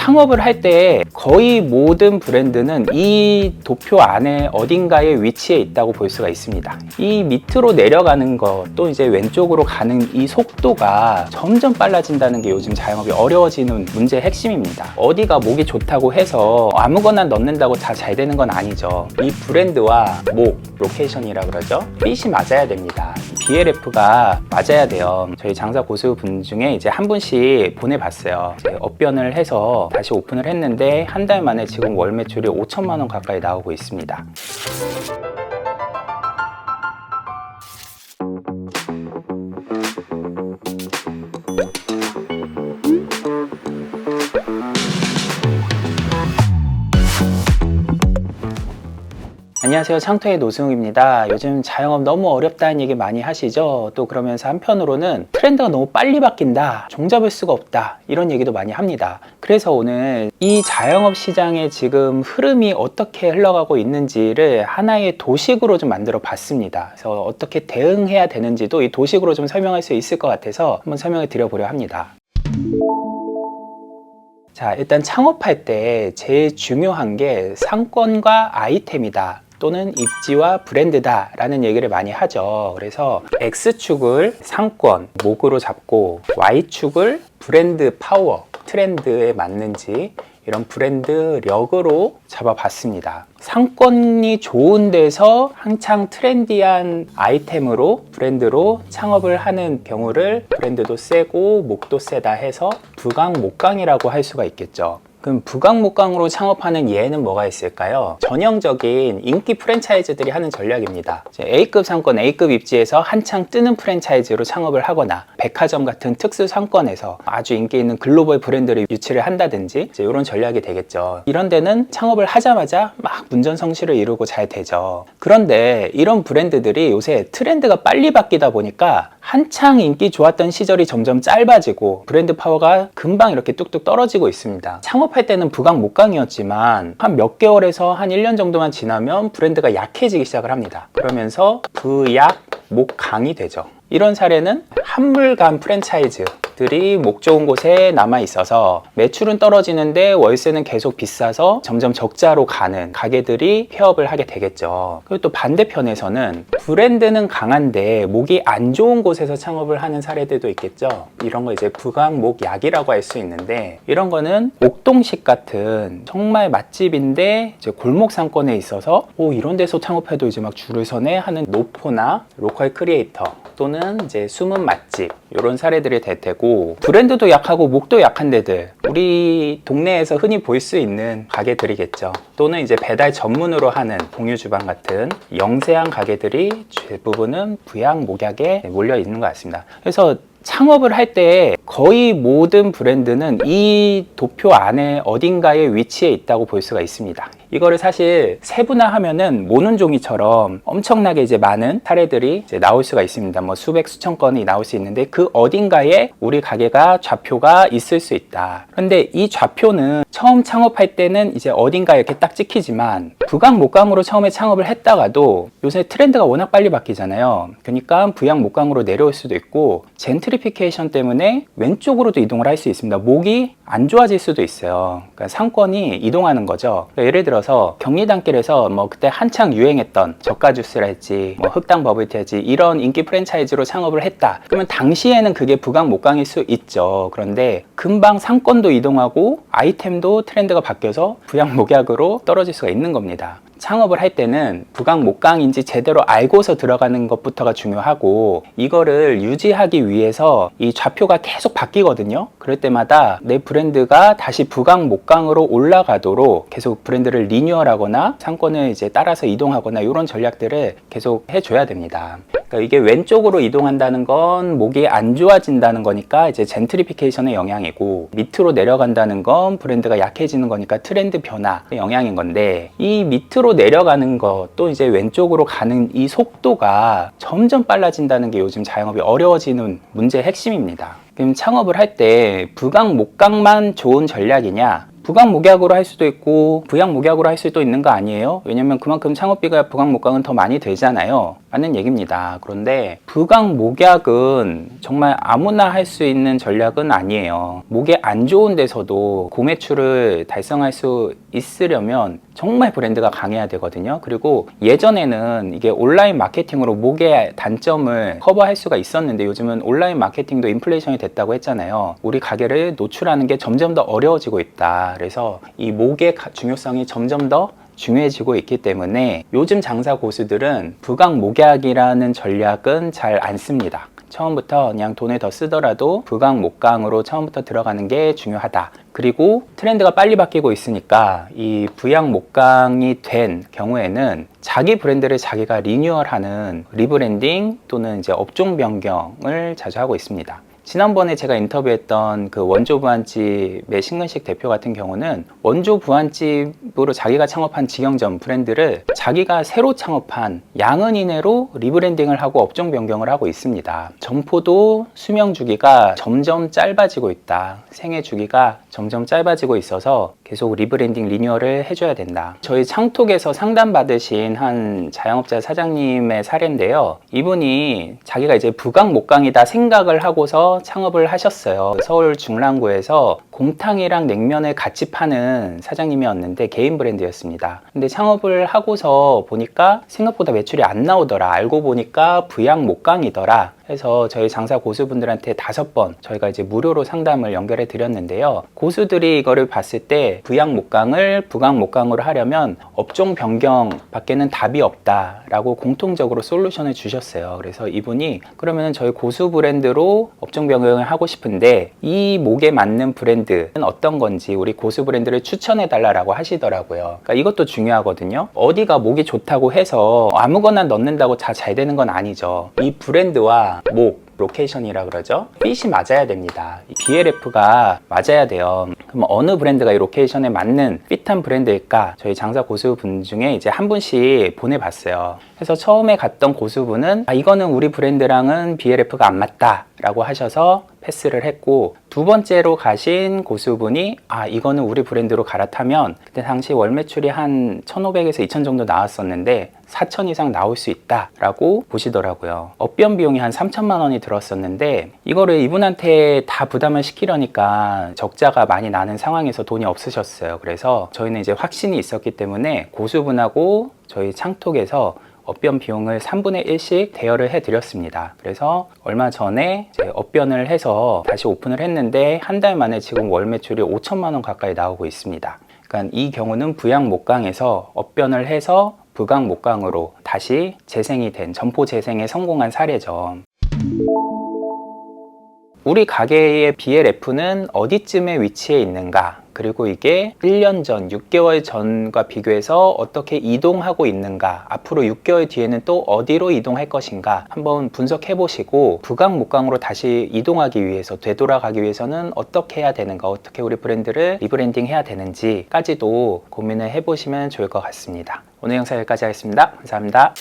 창업을 할 때 거의 모든 브랜드는 이 도표 안에 어딘가에 위치해 있다고 볼 수가 있습니다. 이 밑으로 내려가는 것, 또 이제 왼쪽으로 가는 이 속도가 점점 빨라진다는 게 요즘 자영업이 어려워지는 문제의 핵심입니다. 어디가 목이 좋다고 해서 아무거나 넣는다고 다 잘 되는 건 아니죠. 이 브랜드와 목, 로케이션이라 그러죠. 핏이 맞아야 됩니다. BLF가 맞아야 돼요. 저희 장사 고수분 중에 이제 한 분씩 보내봤어요. 이제 업변을 해서 다시 오픈을 했는데 한 달 만에 지금 월 매출이 5천만 원 가까이 나오고 있습니다. 안녕하세요, 창토의 노승욱입니다. 요즘 자영업 너무 어렵다는 얘기 많이 하시죠? 또 그러면서 한편으로는 트렌드가 너무 빨리 바뀐다, 종잡을 수가 없다, 이런 얘기도 많이 합니다. 그래서 오늘 이 자영업 시장의 지금 흐름이 어떻게 흘러가고 있는지를 하나의 도식으로 좀 만들어 봤습니다. 그래서 어떻게 대응해야 되는지도 이 도식으로 좀 설명할 수 있을 것 같아서 한번 설명을 드려보려 합니다. 자, 일단 창업할 때 제일 중요한 게 상권과 아이템이다, 또는 입지와 브랜드다 라는 얘기를 많이 하죠. 그래서 X축을 상권, 목으로 잡고 Y축을 브랜드 파워, 트렌드에 맞는지 이런 브랜드력으로 잡아봤습니다. 상권이 좋은 데서 한창 트렌디한 아이템으로 브랜드로 창업을 하는 경우를 브랜드도 세고 목도 세다 해서 부강목강이라고 할 수가 있겠죠. 그럼 부강목강으로 창업하는 예는 뭐가 있을까요? 전형적인 인기 프랜차이즈들이 하는 전략입니다. A급 상권, A급 입지에서 한창 뜨는 프랜차이즈로 창업을 하거나 백화점 같은 특수 상권에서 아주 인기 있는 글로벌 브랜드를 유치를 한다든지 이런 전략이 되겠죠. 이런 데는 창업을 하자마자 막 문전성시를 이루고 잘 되죠. 그런데 이런 브랜드들이 요새 트렌드가 빨리 바뀌다 보니까 한창 인기 좋았던 시절이 점점 짧아지고 브랜드 파워가 금방 이렇게 뚝뚝 떨어지고 있습니다. 창업할 때는 부강목강이었지만 한 몇 개월에서 한 1년 정도만 지나면 브랜드가 약해지기 시작을 합니다. 그러면서 부약목강이 되죠. 이런 사례는 한물간 프랜차이즈들이 목 좋은 곳에 남아 있어서 매출은 떨어지는데 월세는 계속 비싸서 점점 적자로 가는 가게들이 폐업을 하게 되겠죠. 그리고 또 반대편에서는 브랜드는 강한데 목이 안 좋은 곳에서 창업을 하는 사례들도 있겠죠. 이런 거 이제 부강목약이라고 할 수 있는데, 이런 거는 옥동식 같은 정말 맛집인데 이제 골목 상권에 있어서 이런 데서 창업해도 이제 막 줄을 서네 하는 노포나 로컬 크리에이터 또는 이제 숨은 맛집, 이런 사례들이 될 테고, 브랜드도 약하고 목도 약한 데들, 우리 동네에서 흔히 볼 수 있는 가게들이겠죠. 또는 이제 배달 전문으로 하는 공유주방 같은 영세한 가게들이 대부분은 부양목약에 몰려 있는 것 같습니다. 그래서 창업을 할 때 거의 모든 브랜드는 이 도표 안에 어딘가에 위치해 있다고 볼 수가 있습니다. 이거를 사실 세분화하면은 모눈종이처럼 엄청나게 이제 많은 사례들이 이제 나올 수가 있습니다. 뭐 수백 수천 건이 나올 수 있는데 그 어딘가에 우리 가게가 좌표가 있을 수 있다. 그런데 이 좌표는 처음 창업할 때는 이제 어딘가에 이렇게 딱 찍히지만 부강목강으로 처음에 창업을 했다가도 요새 트렌드가 워낙 빨리 바뀌잖아요. 그러니까 부양목강으로 내려올 수도 있고, 젠트리피케이션 때문에 왼쪽으로도 이동을 할 수 있습니다. 목이 안 좋아질 수도 있어요. 그러니까 상권이 이동하는 거죠. 그러니까 예를 들어서 경리단길에서 뭐 그때 한창 유행했던 저가주스랄지 뭐 흑당 버블티랄지 이런 인기 프랜차이즈로 창업을 했다. 그러면 당시에는 그게 부강목강일 수 있죠. 그런데 금방 상권도 이동하고 아이템도 트렌드가 바뀌어서 부양목약으로 떨어질 수가 있는 겁니다. 창업을 할 때는 부강목강인지 제대로 알고서 들어가는 것부터가 중요하고, 이거를 유지하기 위해서 이 좌표가 계속 바뀌거든요. 그럴 때마다 내 브랜드가 다시 부강목강으로 올라가도록 계속 브랜드를 리뉴얼하거나 상권을 이제 따라서 이동하거나 이런 전략들을 계속 해줘야 됩니다. 그러니까 이게 왼쪽으로 이동한다는 건 목이 안 좋아진다는 거니까 이제 젠트리피케이션의 영향이고, 밑으로 내려간다는 건 브랜드가 약해지는 거니까 트렌드 변화의 영향인 건데, 이 밑으로 내려가는 것, 또 이제 왼쪽으로 가는 이 속도가 점점 빨라진다는 게 요즘 자영업이 어려워지는 문제의 핵심입니다. 그럼 창업을 할 때 부강목강만 좋은 전략이냐, 부강목약으로 할 수도 있고 부양목약으로 할 수도 있는 거 아니에요? 왜냐면 그만큼 창업비가 부강목강은 더 많이 들잖아요. 맞는 얘기입니다. 그런데 부강목약은 정말 아무나 할 수 있는 전략은 아니에요. 목에 안 좋은 데서도 고매출을 달성할 수 있으려면 정말 브랜드가 강해야 되거든요. 그리고 예전에는 이게 온라인 마케팅으로 목의 단점을 커버할 수가 있었는데 요즘은 온라인 마케팅도 인플레이션이 됐다고 했잖아요. 우리 가게를 노출하는 게 점점 더 어려워지고 있다. 그래서 이 목의 중요성이 점점 더 중요해지고 있기 때문에 요즘 장사 고수들은 부강목약이라는 전략은 잘 안 씁니다. 처음부터 그냥 돈을 더 쓰더라도 부강목강으로 처음부터 들어가는 게 중요하다. 그리고 트렌드가 빨리 바뀌고 있으니까 이 부양목강이 된 경우에는 자기 브랜드를 자기가 리뉴얼하는 리브랜딩 또는 이제 업종 변경을 자주 하고 있습니다. 지난번에 제가 인터뷰했던 그 원조 부안집의 신근식 대표 같은 경우는 원조 부안집으로 자기가 창업한 직영점 브랜드를 자기가 새로 창업한 양은이네로 리브랜딩을 하고 업종 변경을 하고 있습니다. 점포도 수명 주기가 점점 짧아지고 있다. 생애 주기가 점점 짧아지고 있어서 계속 리브랜딩 리뉴얼을 해줘야 된다. 저희 창톡에서 상담받으신 한 자영업자 사장님의 사례인데요. 이분이 자기가 이제 부강목강이다 생각을 하고서 창업을 하셨어요. 서울 중랑구에서 곰탕이랑 냉면을 같이 파는 사장님이었는데 개인 브랜드였습니다. 근데 창업을 하고서 보니까 생각보다 매출이 안 나오더라. 알고 보니까 부양목강이더라. 해서 저희 장사 고수분들한테 5번 저희가 이제 무료로 상담을 연결해 드렸는데요. 고수들이 이거를 봤을 때 부양목강을 부강목강으로 하려면 업종 변경 밖에는 답이 없다라고 공통적으로 솔루션을 주셨어요. 그래서 이분이 그러면 저희 고수 브랜드로 업종 변경을 하고 싶은데 이 목에 맞는 브랜드는 어떤 건지 우리 고수 브랜드를 추천해 달라고 하시더라고요. 그러니까 이것도 중요하거든요. 어디가 목이 좋다고 해서 아무거나 넣는다고 다 잘 되는 건 아니죠. 이 브랜드와 목, 로케이션이라 그러죠. 핏이 맞아야 됩니다. BLF가 맞아야 돼요. 그럼 어느 브랜드가 이 로케이션에 맞는 핏한 브랜드일까? 저희 장사 고수분 중에 이제 한 분씩 보내봤어요. 그래서 처음에 갔던 고수분은 이거는 우리 브랜드랑은 BLF가 안 맞다 라고 하셔서 패스를 했고, 두 번째로 가신 고수분이 이거는 우리 브랜드로 갈아타면 그때 당시 월 매출이 한 1,500에서 2,000 정도 나왔었는데 4,000 이상 나올 수 있다 라고 보시더라고요. 업변 비용이 한 3천만 원이 들었었는데 이거를 이분한테 다 부담을 시키려니까 적자가 많이 나는 상황에서 돈이 없으셨어요. 그래서 저희는 이제 확신이 있었기 때문에 고수분하고 저희 창톡에서 업변 비용을 3분의 1씩 대여를 해드렸습니다. 그래서 얼마 전에 이제 업변을 해서 다시 오픈을 했는데 한 달 만에 지금 월 매출이 5천만 원 가까이 나오고 있습니다. 그러니까 이 경우는 부양목강에서 업변을 해서 부강목강으로 다시 재생이 된 점포 재생에 성공한 사례죠. 우리 가게의 BLF는 어디쯤에 위치해 있는가? 그리고 이게 1년 전, 6개월 전과 비교해서 어떻게 이동하고 있는가? 앞으로 6개월 뒤에는 또 어디로 이동할 것인가? 한번 분석해 보시고 부강목강으로 다시 이동하기 위해서, 되돌아가기 위해서는 어떻게 해야 되는가? 어떻게 우리 브랜드를 리브랜딩 해야 되는지까지도 고민을 해 보시면 좋을 것 같습니다. 오늘 영상 여기까지 하겠습니다. 감사합니다.